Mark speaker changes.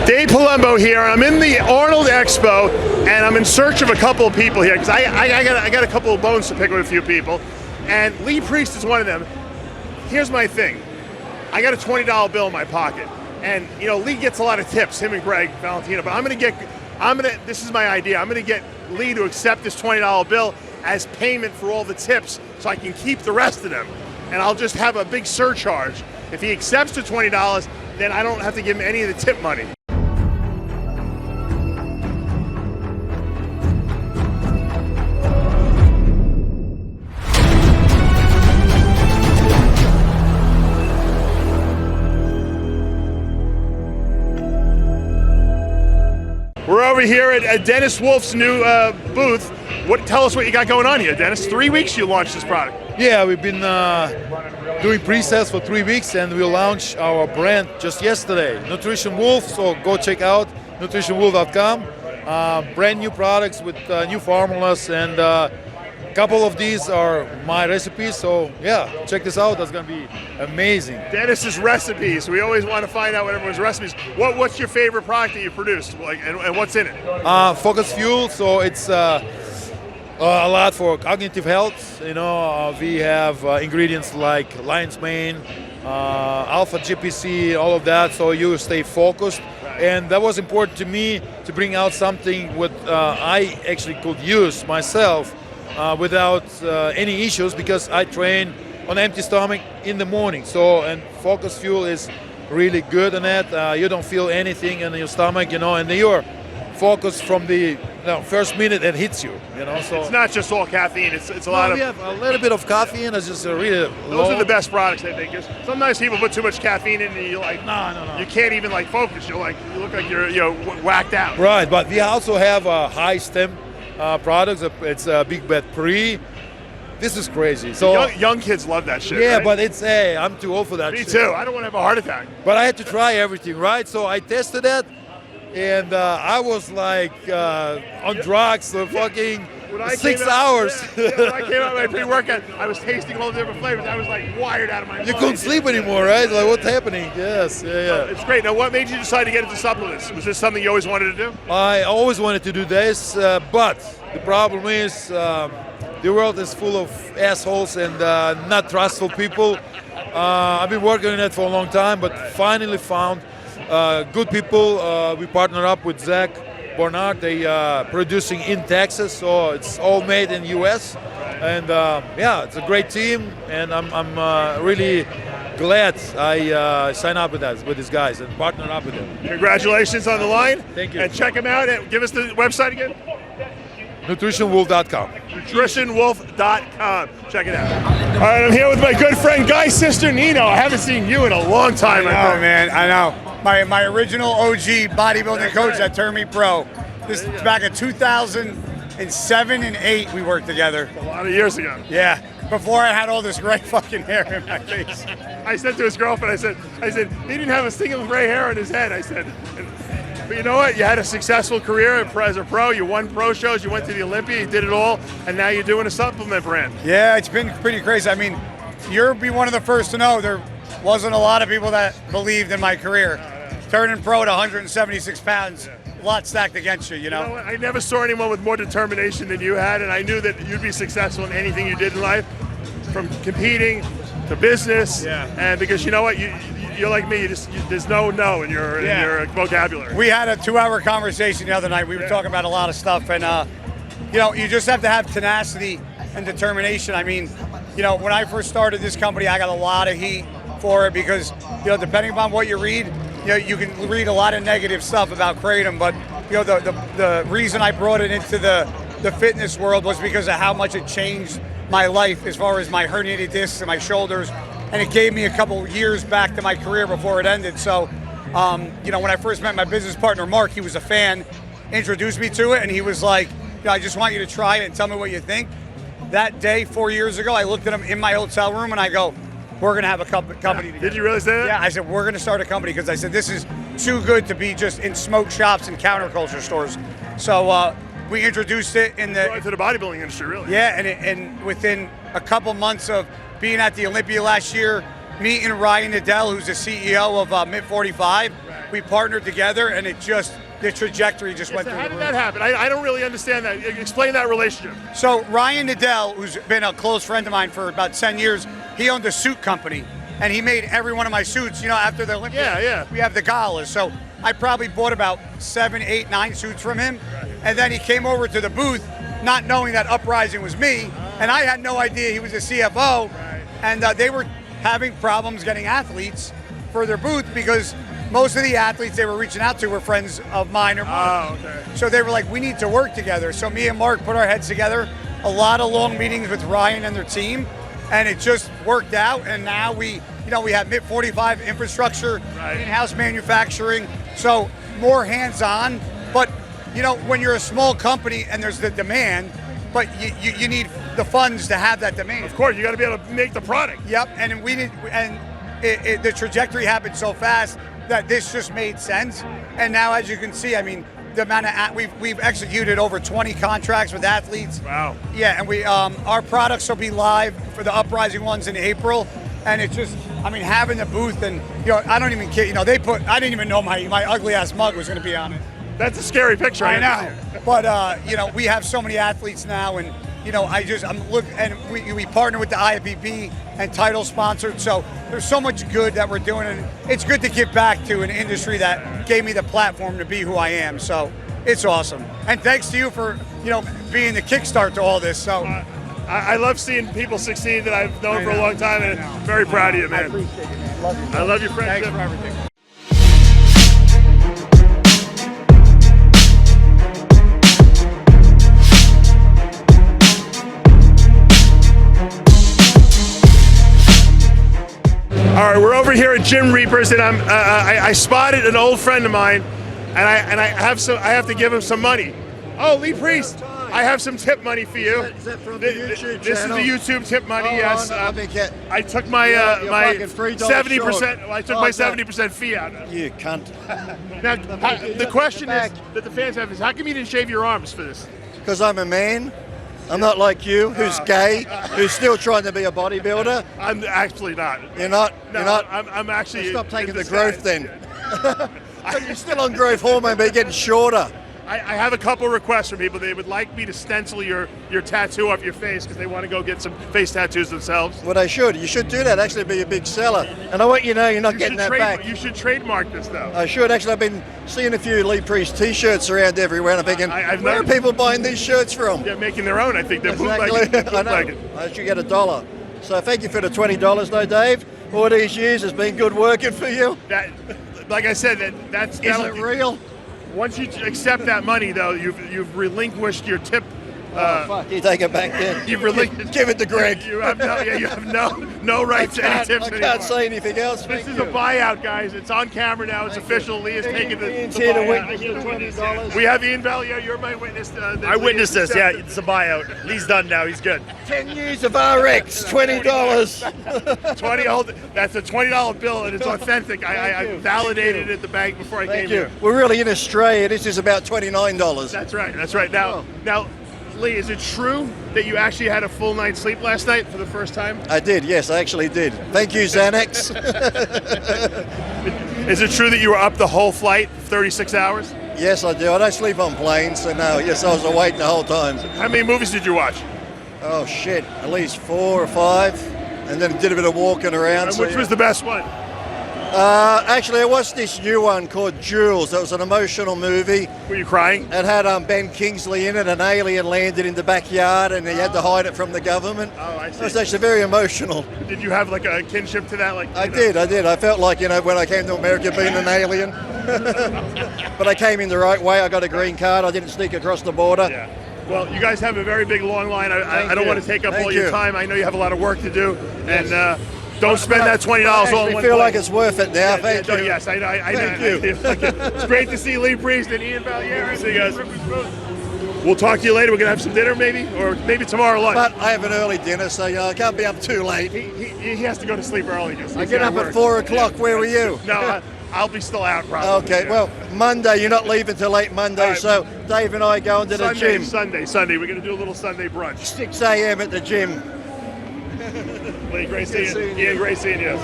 Speaker 1: Dave Palumbo here. I'm in the Arnold Expo, and I'm in search of a couple of people here because I got a couple of bones to pick with a few people, and Lee Priest is one of them. Here's my thing: I got a $20 bill in my pocket, and you know Lee gets a lot of tips, him and Greg Valentino. But this is my idea. I'm gonna get Lee to accept this $20 bill as payment for all the tips, so I can keep the rest of them, and I'll just have a big surcharge. If he accepts the $20, then I don't have to give him any of the tip money. We're over here at Dennis Wolf's new booth. Tell us what you got going on here, Dennis. 3 weeks you launched this product.
Speaker 2: Yeah, we've been doing pre-sales for 3 weeks, and we launched our brand just yesterday, Nutrition Wolf. So go check out nutritionwolf.com. Brand new products with new formulas, and a couple of these are my recipes. So yeah, check this out. That's gonna be amazing.
Speaker 1: Dennis's recipes. We always want to find out what everyone's recipes. What's your favorite product that you produced, and what's in it?
Speaker 2: Focus Fuel. So it's a lot for cognitive health. You know, we have ingredients like lion's mane, alpha GPC, all of that, so you stay focused. And that was important to me to bring out something what I actually could use myself without any issues, because I train on empty stomach in the morning. So, and Focus Fuel is really good on that. You don't feel anything in your stomach, you know, and you're focused from the first minute it hits you, you know. So
Speaker 1: it's not just all caffeine. It's a lot of.
Speaker 2: We have a little bit of caffeine. It's just really
Speaker 1: Those are the best products, I think. Sometimes people put too much caffeine in, and you like no. You can't even like focus. You look like you're whacked out.
Speaker 2: Right, but we also have high stem products. It's Big Bet Pre. This is crazy. So
Speaker 1: young kids love that shit.
Speaker 2: Yeah,
Speaker 1: right?
Speaker 2: but I'm too old for that.
Speaker 1: Me too. I don't want to have a heart attack.
Speaker 2: But I had to try everything, right? So I tested it. And I was like on drugs for fucking 6 hours.
Speaker 1: When I came out with my pre-workout, I was tasting all the different flavors. I was like wired out of my mind.
Speaker 2: You couldn't sleep anymore, right? Like, what's happening? Yes, yeah.
Speaker 1: It's great. Now, what made you decide to get into supplements? Was this something you always wanted to do?
Speaker 2: I always wanted to do this, but the problem is the world is full of assholes and not trustful people. I've been working on it for a long time, but finally found good people. We partner up with Zach Barnard. They producing in Texas, so it's all made in U.S. And yeah, it's a great team, and I'm really glad I signed up with these guys and partnered up with them.
Speaker 1: Congratulations on the line.
Speaker 2: Thank you.
Speaker 1: And check them out. And give us the website again.
Speaker 2: NutritionWolf.com.
Speaker 1: NutritionWolf.com. Check it out. All right, I'm here with my good friend Guy Cisternino. I haven't seen you in a long time.
Speaker 3: I know, man. I know. My original OG bodybuilding coach that turned me pro. This is back in 2007 and 8 we worked together.
Speaker 1: A lot of years ago.
Speaker 3: Yeah. Before I had all this gray fucking hair in my face.
Speaker 1: I said to his girlfriend, I said, he didn't have a single gray hair on his head. I said, but you know what? You had a successful career as a pro. You won pro shows. You went to the Olympia. You did it all, and now you're doing a supplement brand.
Speaker 3: Yeah, it's been pretty crazy. I mean, you'll be one of the first to know there wasn't a lot of people that believed in my career. Turning pro to 176 pounds, a lot stacked against you, you know?
Speaker 1: You know what? I never saw anyone with more determination than you had, and I knew that you'd be successful in anything you did in life, from competing to business. Yeah. And because you know what, you're like me. There's no in your vocabulary.
Speaker 3: We had a 2-hour conversation the other night. We were talking about a lot of stuff, and you know, you just have to have tenacity and determination. I mean, you know, when I first started this company, I got a lot of heat for it because, you know, depending upon what you read, you know, you can read a lot of negative stuff about Kratom, but you know, the reason I brought it into the fitness world was because of how much it changed my life as far as my herniated discs and my shoulders, and it gave me a couple years back to my career before it ended. So, you know, when I first met my business partner, Mark, he was a fan, introduced me to it, and he was like, you know, I just want you to try it and tell me what you think. That day, 4 years ago, I looked at him in my hotel room and I go, we're going to have a company together.
Speaker 1: Did you really say that?
Speaker 3: Yeah, I said, we're going to start a company because I said, this is too good to be just in smoke shops and counterculture stores. So we introduced it in the...
Speaker 1: to the bodybuilding industry, really.
Speaker 3: Yeah, and within a couple months of being at the Olympia last year, meeting Ryan Nadell, who's the CEO of Mid 45, we partnered together, and the trajectory just went
Speaker 1: So
Speaker 3: through
Speaker 1: how
Speaker 3: the
Speaker 1: did
Speaker 3: roof.
Speaker 1: that happen? I don't really understand that. Explain that relationship.
Speaker 3: So Ryan Nadell, who's been a close friend of mine for about 10 years, he owned a suit company, and he made every one of my suits. You know, after the Olympics,
Speaker 1: Yeah.
Speaker 3: we have the galas. So I probably bought about 7, 8, 9 suits from him, and then he came over to the booth, not knowing that Uprising was me, and I had no idea he was a CFO, and they were having problems getting athletes for their booth because most of the athletes they were reaching out to were friends of mine or Mark.
Speaker 1: Oh, okay.
Speaker 3: So they were like, we need to work together. So me and Mark put our heads together, a lot of long meetings with Ryan and their team, and it just worked out. And now we have MIP 45 infrastructure, in-house manufacturing, so more hands-on. But when you're a small company and there's the demand, but you need the funds to have that demand.
Speaker 1: Of course, you got to be able to make the product.
Speaker 3: Yep, and the trajectory happened so fast that this just made sense. And now, as you can see, I mean, the amount of we've executed over 20 contracts with athletes.
Speaker 1: Wow.
Speaker 3: Yeah, and we our products will be live for the Uprising ones in April, and it's just, I mean, having the booth and I don't even care. I didn't even know my ugly ass mug was going to be on it.
Speaker 1: That's a scary picture.
Speaker 3: I know, but we have so many athletes now, and we partner with the IFBB and title sponsored, so there's so much good that we're doing, and it's good to give back to an industry that gave me the platform to be who I am. So it's awesome, and thanks to you for being the kickstart to all this. So
Speaker 1: I love seeing people succeed that I've known for a long time, and I'm very proud of you, man.
Speaker 3: I appreciate it, man. Love you.
Speaker 1: I love your friendship.
Speaker 3: Thanks for everything.
Speaker 1: All right, we're over here at Jim Reaper's, and I spotted an old friend of mine, and I have to give him some money. Oh, Lee Priest, I have some tip money for you.
Speaker 4: Is that from the YouTube
Speaker 1: This
Speaker 4: channel?
Speaker 1: is the YouTube tip money. Yes.
Speaker 4: I think
Speaker 1: I took my
Speaker 4: You're
Speaker 1: my
Speaker 4: fucking $3
Speaker 1: 70%.
Speaker 4: short.
Speaker 1: I took
Speaker 4: Oh,
Speaker 1: my
Speaker 4: God.
Speaker 1: 70% fee out.
Speaker 4: you cunt.
Speaker 1: Now, the question is that the fans have is, how come you didn't shave your arms for this?
Speaker 4: Because I'm a man. I'm not like you, who's gay, who's still trying to be a bodybuilder.
Speaker 1: I'm actually not.
Speaker 4: You're not.
Speaker 1: No,
Speaker 4: You're not.
Speaker 1: I'm actually.
Speaker 4: Stop taking
Speaker 1: in
Speaker 4: the
Speaker 1: disguise.
Speaker 4: growth then. So you're still on growth hormone, but you're getting shorter.
Speaker 1: I have a couple requests from people. They would like me to stencil your tattoo off your face because they want to go get some face tattoos themselves.
Speaker 4: Well, they should. You should do that. Actually, be a big seller. And I want you to know you're not getting that back.
Speaker 1: You should trademark this though.
Speaker 4: I should. Actually, I've been seeing a few Lee Priest T-shirts around everywhere, and I'm thinking,
Speaker 1: I've
Speaker 4: where are
Speaker 1: noticed.
Speaker 4: people buying these shirts from?
Speaker 1: They're making their own. I think they're bootlegging.
Speaker 4: Exactly. I know. I should get $1. So thank you for the $20, though, Dave. All these years has been good working for you.
Speaker 1: That, like I said, that's
Speaker 4: Is it real?
Speaker 1: Once you accept that money, though, you've relinquished your tip.
Speaker 4: Fuck, you take it back then.
Speaker 1: You've relinquished.
Speaker 4: Give it to Greg.
Speaker 1: You have no right to any tips
Speaker 4: I
Speaker 1: anymore.
Speaker 4: can't say anything else.
Speaker 1: This
Speaker 4: Thank
Speaker 1: is
Speaker 4: you.
Speaker 1: a buyout, guys. It's on camera now. It's official. Lee is taking the
Speaker 4: Ian's here to
Speaker 1: buyout.
Speaker 4: witness the $20.
Speaker 1: We have Iain Valliere. You're my witness.
Speaker 5: I witnessed this. Yeah, it's a buyout. Lee's done now. He's good.
Speaker 4: 10 years of RX, $20.
Speaker 1: 20. That's a $20 bill, and it's authentic. I validated it at the bank before I
Speaker 4: Thank
Speaker 1: came
Speaker 4: you.
Speaker 1: here.
Speaker 4: We're really in Australia. This is about $29.
Speaker 1: That's right. That's right. Now,
Speaker 4: Oh.
Speaker 1: Lee, is it true that you actually had a full night's sleep last night for the first time?
Speaker 4: I did, yes, I actually did. Thank you, Xanax.
Speaker 1: Is it true that you were up the whole flight, 36 hours?
Speaker 4: Yes, I do. I don't sleep on planes, so no, yes, I was awake the whole time.
Speaker 1: How many movies did you watch?
Speaker 4: Oh, shit, at least 4 or 5, and then did a bit of walking around.
Speaker 1: And which was the best one?
Speaker 4: Actually, I watched this new one called Jules. It was an emotional movie.
Speaker 1: Were you crying?
Speaker 4: It had Ben Kingsley in it. An alien landed in the backyard, and he had to hide it from the government.
Speaker 1: Oh, I see.
Speaker 4: It was actually very emotional.
Speaker 1: Did you have like a kinship to that?
Speaker 4: I did. I felt like, when I came to America being an alien. But I came in the right way. I got a green card. I didn't sneak across the border.
Speaker 1: Yeah. Well, you guys have a very big, long line. I don't
Speaker 4: you.
Speaker 1: want to take up
Speaker 4: Thank
Speaker 1: all your
Speaker 4: you.
Speaker 1: time. I know you have a lot of work to do. And don't spend that $20 all in
Speaker 4: I
Speaker 1: one
Speaker 4: feel
Speaker 1: place.
Speaker 4: like it's worth it now. Thank you.
Speaker 1: Yes, I know.
Speaker 4: Thank you.
Speaker 1: It's great to see Lee Priest and Iain Valliere. See you guys. We'll talk to you later. We're going to have some dinner maybe, or maybe tomorrow lunch.
Speaker 4: But I have an early dinner, so I can't be up too late.
Speaker 1: He has to go to sleep early.
Speaker 4: I get up at 4 o'clock. Where were you?
Speaker 1: No, I'll be still out probably.
Speaker 4: Okay, well, Monday, you're not leaving till late Monday,
Speaker 1: All right.
Speaker 4: so Dave and I go into the gym.
Speaker 1: Sunday. We're going to do a little Sunday brunch.
Speaker 4: 6 a.m. at the gym.
Speaker 1: Lee, great seeing you. Iain, great seeing you.